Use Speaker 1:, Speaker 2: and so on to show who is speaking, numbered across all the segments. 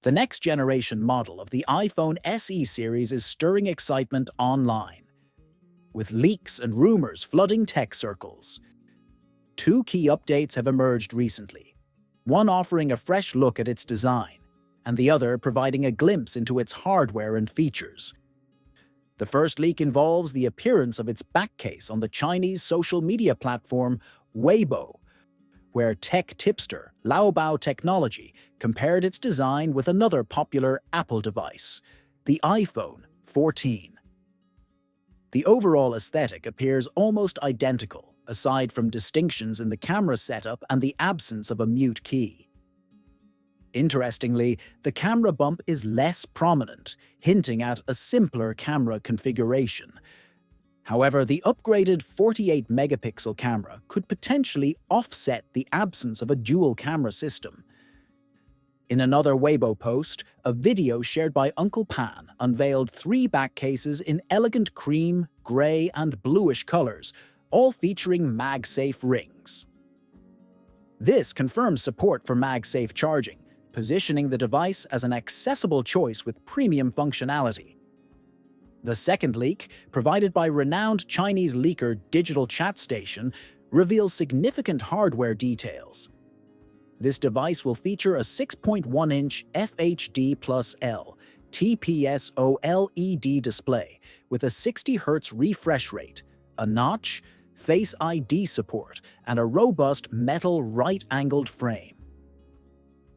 Speaker 1: The next generation model of the iPhone SE series is stirring excitement online, with leaks and rumors flooding tech circles. Two key updates have emerged recently, one offering a fresh look at its design, and the other providing a glimpse into its hardware and features. The first leak involves the appearance of its back case on the Chinese social media platform Weibo, where tech tipster Laobao Technology compared its design with another popular Apple device, the iPhone 14. The overall aesthetic appears almost identical, aside from distinctions in the camera setup and the absence of a mute key. Interestingly, the camera bump is less prominent, hinting at a simpler camera configuration. However, the upgraded 48-megapixel camera could potentially offset the absence of a dual camera system. In another Weibo post, a video shared by Uncle Pan unveiled three back cases in elegant cream, grey, and bluish colors, all featuring MagSafe rings. This confirms support for MagSafe charging, positioning the device as an accessible choice with premium functionality. The second leak, provided by renowned Chinese leaker Digital Chat Station, reveals significant hardware details. This device will feature a 6.1-inch FHD+L TPS OLED display with a 60 Hz refresh rate, a notch, Face ID support, and a robust metal right-angled frame.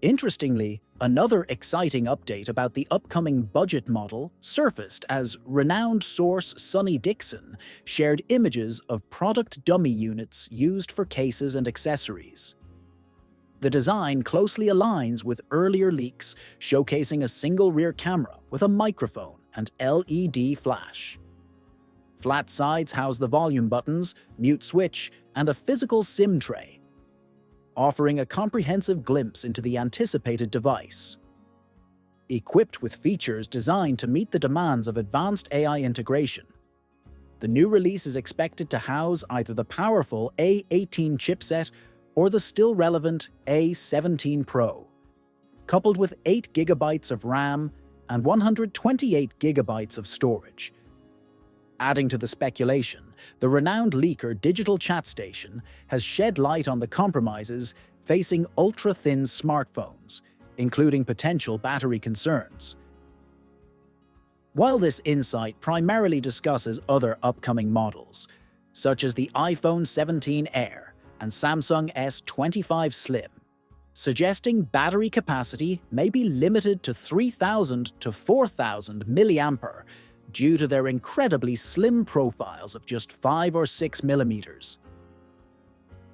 Speaker 1: Interestingly, another exciting update about the upcoming budget model surfaced as renowned source Sonny Dixon shared images of product dummy units used for cases and accessories. The design closely aligns with earlier leaks, showcasing a single rear camera with a microphone and LED flash. Flat sides house the volume buttons, mute switch, and a physical SIM tray, offering a comprehensive glimpse into the anticipated device. Equipped with features designed to meet the demands of advanced AI integration, the new release is expected to house either the powerful A18 chipset or the still-relevant A17 Pro, coupled with 8 GB of RAM and 128 GB of storage. Adding to the speculation, the renowned leaker Digital Chat Station has shed light on the compromises facing ultra-thin smartphones, including potential battery concerns. While this insight primarily discusses other upcoming models, such as the iPhone 17 Air and Samsung S25 Slim, suggesting battery capacity may be limited to 3,000 to 4,000 mAh due to their incredibly slim profiles of just 5 or 6 millimeters.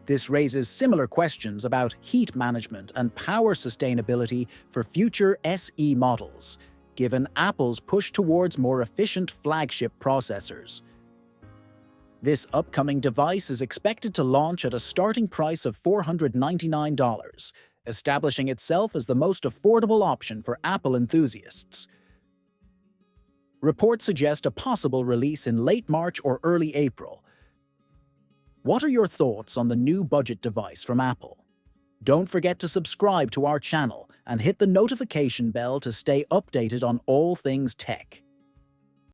Speaker 1: This raises similar questions about heat management and power sustainability for future SE models, given Apple's push towards more efficient flagship processors. This upcoming device is expected to launch at a starting price of $499, establishing itself as the most affordable option for Apple enthusiasts. Reports suggest a possible release in late March or early April. What are your thoughts on the new budget device from Apple? Don't forget to subscribe to our channel and hit the notification bell to stay updated on all things tech.